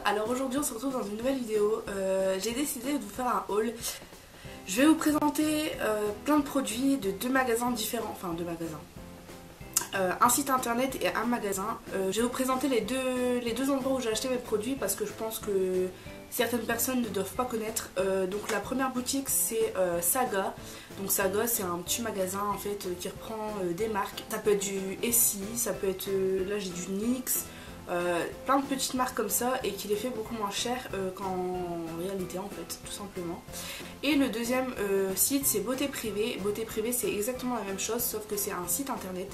Alors aujourd'hui on se retrouve dans une nouvelle vidéo. J'ai décidé de vous faire un haul. Je vais vous présenter plein de produits de deux magasins différents, enfin deux magasins. Un site internet et un magasin. Je vais vous présenter les deux endroits où j'ai acheté mes produits parce que je pense que certaines personnes ne doivent pas connaître. Donc la première boutique c'est Saga. Donc Saga c'est un petit magasin en fait qui reprend des marques. Ça peut être du Essie, ça peut être là j'ai du NYX. Plein de petites marques comme ça et qui les fait beaucoup moins cher qu'en réalité en fait tout simplement. Et le deuxième site c'est Beauté Privée. Beauté Privée c'est exactement la même chose sauf que c'est un site internet.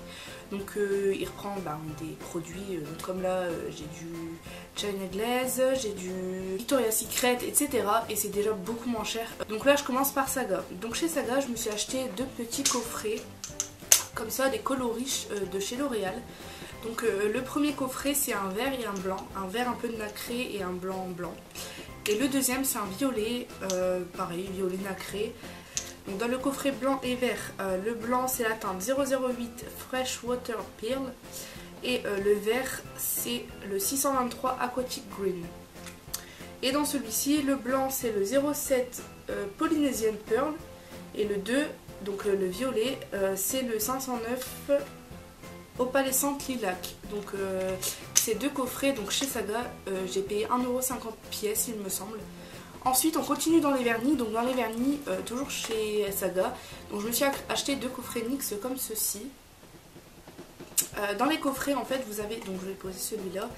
Donc il reprend des produits comme là j'ai du China Glaze, j'ai du Victoria's Secret etc. Et c'est déjà beaucoup moins cher. Donc là je commence par Saga. Donc chez Saga je me suis acheté deux petits coffrets comme ça, des coloris de chez L'Oréal. Donc le premier coffret c'est un vert et un blanc, un vert un peu nacré et un blanc blanc. Et le deuxième c'est un violet, pareil, violet nacré. Donc dans le coffret blanc et vert, le blanc c'est la teinte 008 Fresh Water Pearl. Et le vert c'est le 623 Aquatic Green. Et dans celui-ci, le blanc c'est le 07 Polynesian Pearl. Et le 2, donc le violet, c'est le 509 Opalescente Lilac. Donc ces deux coffrets donc chez Saga, j'ai payé 1,50€ pièce il me semble. Ensuite on continue dans les vernis, donc dans les vernis toujours chez Saga. Donc je me suis acheté deux coffrets NYX comme ceci. Dans les coffrets en fait vous avez, donc je vais poser celui-là.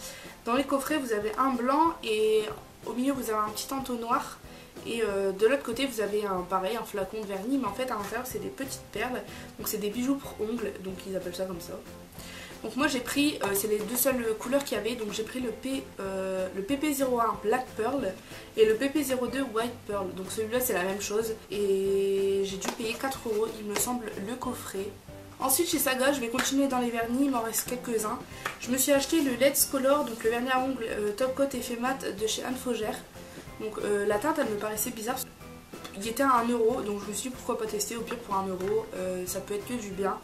Dans les coffrets vous avez un blanc et au milieu vous avez un petit entonnoir. Et de l'autre côté vous avez pareil un flacon de vernis, mais en fait à l'intérieur c'est des petites perles. Donc c'est des bijoux pour ongles, donc ils appellent ça comme ça. Donc moi j'ai pris, c'est les deux seules couleurs qu'il y avait, donc j'ai pris le PP01 Black Pearl et le PP02 White Pearl. Donc celui-là c'est la même chose et j'ai dû payer 4€ il me semble le coffret. Ensuite chez Saga je vais continuer dans les vernis, il m'en reste quelques-uns. Je me suis acheté le Let's Color, donc le vernis à ongles Top Coat Effet Mat de chez Anne Faugère. Donc la teinte elle me paraissait bizarre, il était à 1€, donc je me suis dit pourquoi pas tester, au pire pour 1€, ça peut être que du bien.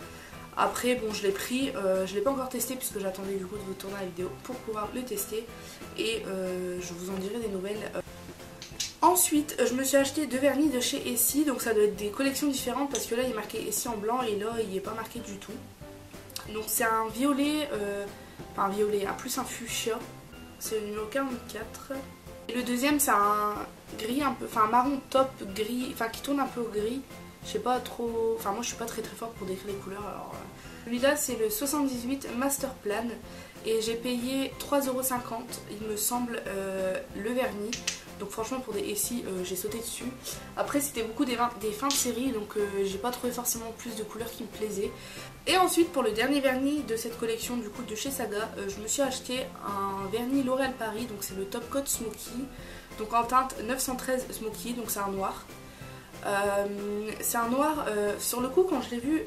Après bon je l'ai pris, je l'ai pas encore testé puisque j'attendais du coup de vous tourner la vidéo pour pouvoir le tester. Et je vous en dirai des nouvelles. Ensuite je me suis acheté deux vernis de chez Essie, donc ça doit être des collections différentes parce que là il est marqué Essie en blanc et là il n'est pas marqué du tout. Donc c'est un violet, enfin un violet, plus un fuchsia, c'est le numéro 44. Et le deuxième c'est un gris un peu, enfin un marron top gris, enfin qui tourne un peu au gris. Je sais pas trop, enfin moi je suis pas très forte pour décrire les couleurs alors. Celui-là c'est le 78 Master Plan et j'ai payé 3,50€ il me semble le vernis. Donc franchement pour des Essie j'ai sauté dessus. Après c'était beaucoup des fins de série donc j'ai pas trouvé forcément plus de couleurs qui me plaisaient. Et ensuite pour le dernier vernis de cette collection du coup de chez Saga, je me suis acheté un vernis L'Oréal Paris, donc c'est le Top Coat Smoky. Donc en teinte 913 Smoky, donc c'est un noir. C'est un noir, sur le coup quand je l'ai vu,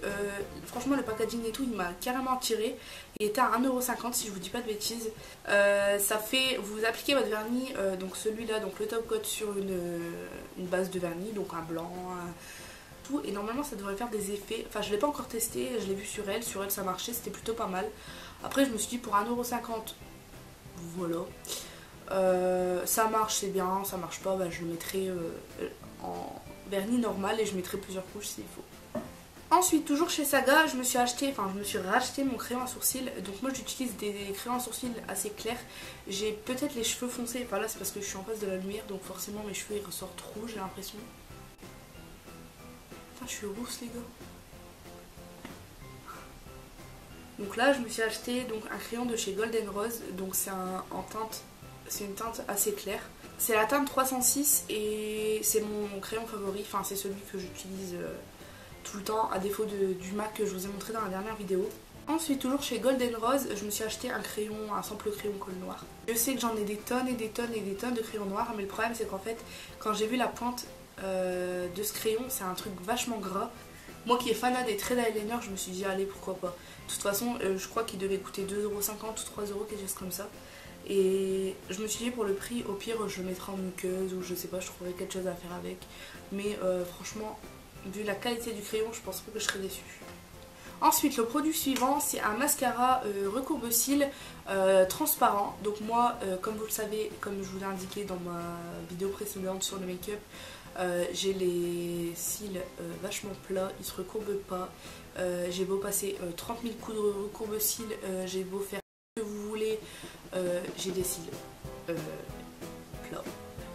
franchement le packaging et tout il m'a carrément attiré. Il était à 1,50€ si je vous dis pas de bêtises. Ça fait, vous appliquez votre vernis, donc celui-là, donc le top coat sur une base de vernis, donc un blanc, tout, et normalement ça devrait faire des effets. Enfin je l'ai pas encore testé, je l'ai vu sur elle ça marchait, c'était plutôt pas mal. Après je me suis dit pour 1,50€, voilà. Ça marche, c'est bien, ça marche pas, bah, je le mettrai en vernis normal et je mettrai plusieurs couches s'il faut. Ensuite toujours chez Saga je me suis racheté mon crayon à sourcils. Donc moi j'utilise des crayons à sourcils assez clairs. J'ai peut-être les cheveux foncés, enfin là c'est parce que je suis en face de la lumière donc forcément mes cheveux ils ressortent rouges j'ai l'impression. Putain je suis rousse les gars. Donc là je me suis acheté donc un crayon de chez Golden Rose, donc c'est une teinte assez claire. C'est la teinte 306 et c'est mon crayon favori, enfin c'est celui que j'utilise tout le temps à défaut du MAC que je vous ai montré dans la dernière vidéo. Ensuite toujours chez Golden Rose je me suis acheté un simple crayon colle noir. Je sais que j'en ai des tonnes et des tonnes et des tonnes de crayons noirs, mais le problème c'est qu'en fait quand j'ai vu la pointe de ce crayon c'est un truc vachement gras. Moi qui est fanat des traits d'eyeliner je me suis dit allez pourquoi pas. De toute façon je crois qu'il devait coûter 2,50€ ou 3€, quelque chose comme ça. Et je me suis dit pour le prix au pire je le mettrai en muqueuse ou je sais pas, je trouverai quelque chose à faire avec. Mais franchement vu la qualité du crayon je pense pas que je serais déçue. Ensuite, le produit suivant, c'est un mascara recourbe-cils transparent. Donc moi, comme vous le savez, comme je vous l'ai indiqué dans ma vidéo précédente sur le make-up, j'ai les cils vachement plats, ils se recourbent pas. J'ai beau passer 30 000 coups de recourbe-cils, j'ai beau faire ce que vous voulez, j'ai des cils plats.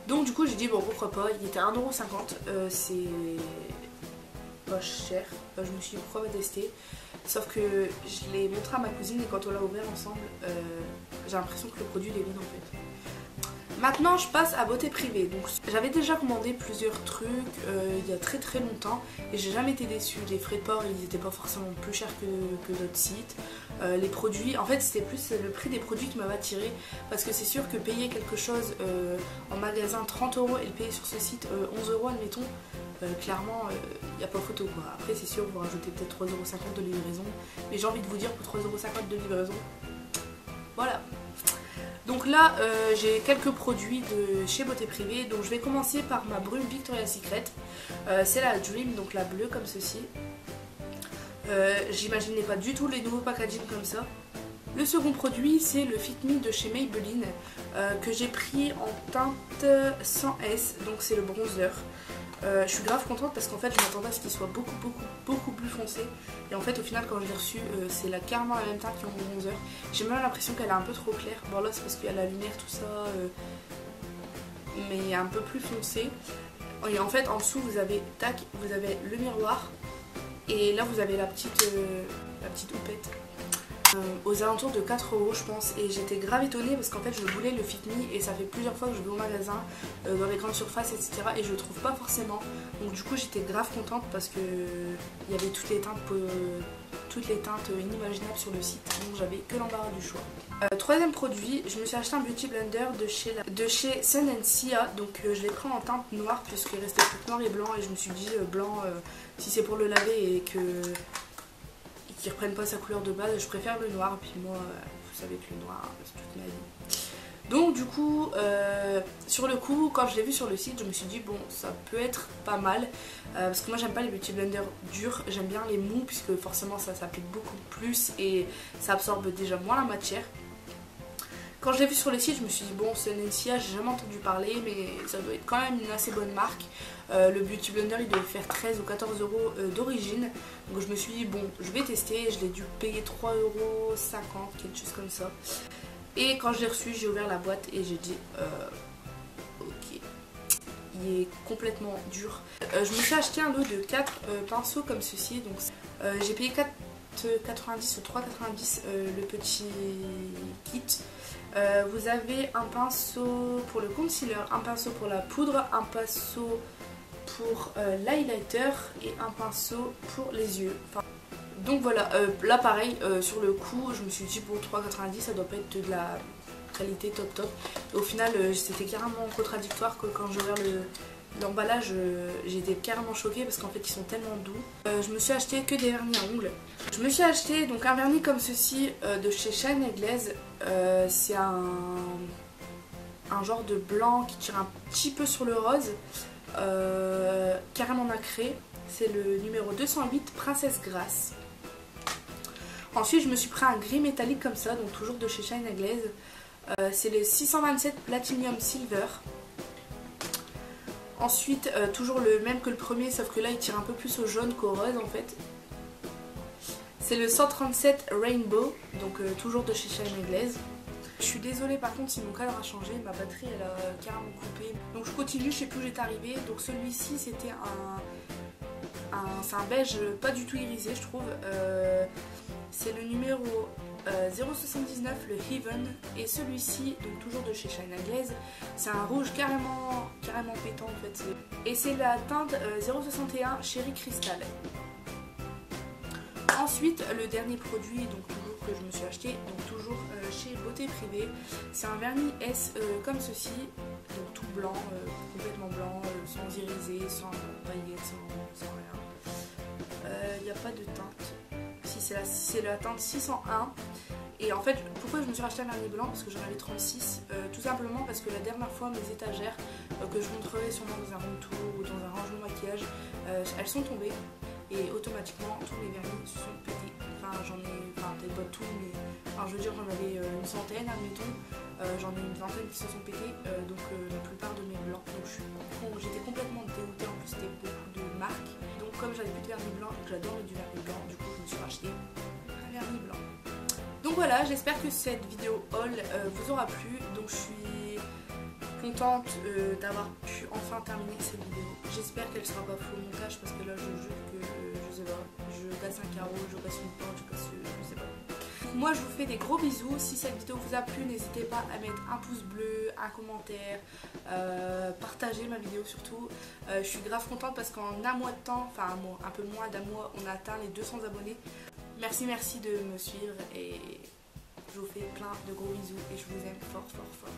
Donc du coup j'ai dit bon pourquoi pas, il était à 1,50 €, c'est pas cher, je me suis dit pourquoi pas tester. Sauf que je l'ai montré à ma cousine et quand on l'a ouvert ensemble, j'ai l'impression que le produit est vide en fait. Maintenant je passe à beauté privée. Donc j'avais déjà commandé plusieurs trucs il y a très longtemps et j'ai jamais été déçue. Les frais de port ils n'étaient pas forcément plus chers que d'autres sites. Les produits, en fait c'était plus le prix des produits qui m'avait attiré, parce que c'est sûr que payer quelque chose en magasin 30 € et le payer sur ce site 11 € admettons, clairement il n'y a pas photo quoi. Après c'est sûr vous rajoutez peut-être 3,50 € de livraison, mais j'ai envie de vous dire pour 3,50 € de livraison, voilà. Donc là j'ai quelques produits de chez Beauté Privée, donc je vais commencer par ma brume Victoria's Secret. C'est la Dream, donc la bleue comme ceci. J'imaginais pas du tout les nouveaux packaging comme ça. Le second produit c'est le Fit Me de chez Maybelline que j'ai pris en teinte 100S, donc c'est le bronzer. Je suis grave contente parce qu'en fait je m'attendais à ce qu'il soit beaucoup plus foncé, et en fait au final quand je l'ai reçu c'est carrément la même teinte qu'en bronzer. J'ai même l'impression qu'elle est un peu trop claire. Bon là c'est parce qu'il y a la lumière tout ça, mais un peu plus foncé. Et en fait en dessous vous avez le miroir, et là vous avez la petite houppette. Aux alentours de 4 € je pense, et j'étais grave étonnée parce qu'en fait je voulais le Fit Me et ça fait plusieurs fois que je vais au magasin dans les grandes surfaces etc et je le trouve pas forcément, donc du coup j'étais grave contente parce que il y avait toutes les teintes inimaginables sur le site, donc j'avais que l'embarras du choix. Troisième produit, je me suis acheté un beauty blender de chez Sun & Sia, donc je l'ai pris en teinte noire puisqu'il restait plus que noir et blanc, et je me suis dit blanc si c'est pour le laver et que qui reprennent pas sa couleur de base, je préfère le noir, et puis moi vous savez que le noir c'est toute ma vie. Donc du coup sur le coup quand je l'ai vu sur le site je me suis dit bon ça peut être pas mal, parce que moi j'aime pas les beauty blenders durs, j'aime bien les mous puisque forcément ça s'applique beaucoup plus et ça absorbe déjà moins la matière. Quand je l'ai vu sur le site, je me suis dit bon, Sun & Sia, j'ai jamais entendu parler, mais ça doit être quand même une assez bonne marque. Le Beauty Blender il doit faire 13 ou 14 € d'origine. Donc je me suis dit bon, je vais tester, je l'ai dû payer 3,50 €, quelque chose comme ça. Et quand je l'ai reçu, j'ai ouvert la boîte et j'ai dit ok, il est complètement dur. Je me suis acheté un lot de 4 pinceaux comme ceci, donc j'ai payé 4,90 ou 3,90 le petit kit. Vous avez un pinceau pour le concealer, un pinceau pour la poudre, un pinceau pour l'highlighter et un pinceau pour les yeux. Enfin, donc voilà, là pareil, sur le coup je me suis dit bon 3,90 ça doit pas être de la qualité top. Et au final c'était carrément contradictoire que quand j'ai ouvert l'emballage, j'étais carrément choquée parce qu'en fait ils sont tellement doux. Je me suis acheté que des vernis à ongles. Je me suis acheté donc un vernis comme ceci de chez Shine & Glaze. C'est un genre de blanc qui tire un petit peu sur le rose, carrément nacré. C'est le numéro 208 Princesse Grasse. Ensuite je me suis pris un gris métallique comme ça, donc toujours de chez Shine & Glaze. C'est le 627 Platinum Silver. Ensuite toujours le même que le premier, sauf que là il tire un peu plus au jaune qu'au rose en fait. C'est le 137 Rainbow, donc toujours de chez Shine & Glaze. Je suis désolée par contre si mon cadre a changé, ma batterie elle a carrément coupé. Donc je continue, je sais plus où j'étais arrivée. Donc celui-ci c'était c'est un beige pas du tout irisé je trouve. C'est le numéro 079, le Heaven. Et celui-ci, donc toujours de chez Shine & Glaze, c'est un rouge carrément pétant en fait. Et c'est la teinte 061 Cherry Crystal. Ensuite, le dernier produit donc toujours que je me suis acheté, donc toujours chez Beauté Privée, c'est un vernis S comme ceci, donc tout blanc, complètement blanc, sans iriser, sans paillettes, sans rien. Il n'y a pas de teinte. Si c'est la teinte 601. Et en fait, pourquoi je me suis racheté un vernis blanc? Parce que j'en avais 36, tout simplement parce que la dernière fois mes étagères, que je montrerai sûrement dans un room tour ou dans un rangement maquillage, elles sont tombées. Et automatiquement tous mes vernis se sont pétés. j'en ai, enfin peut-être pas tout, mais enfin, je veux dire j'en avais une centaine admettons, j'en ai une vingtaine qui se sont pétés, donc la plupart de mes blancs, donc j'étais complètement dégoûtée, en plus c'était beaucoup de marques, donc comme j'avais plus de vernis blanc et que j'adore du vernis blanc, du coup je me suis racheté un vernis blanc. Donc voilà, j'espère que cette vidéo haul vous aura plu, donc je suis contente d'avoir pu enfin terminer cette vidéo. J'espère qu'elle sera pas full au montage parce que là je jure que je sais pas, je casse un carreau, je casse une porte, je casse, je sais pas. Moi je vous fais des gros bisous, si cette vidéo vous a plu n'hésitez pas à mettre un pouce bleu, un commentaire, partagez ma vidéo surtout. Je suis grave contente parce qu'en un mois de temps, enfin un peu moins d'un mois, on a atteint les 200 abonnés. Merci de me suivre et je vous fais plein de gros bisous et je vous aime fort fort fort.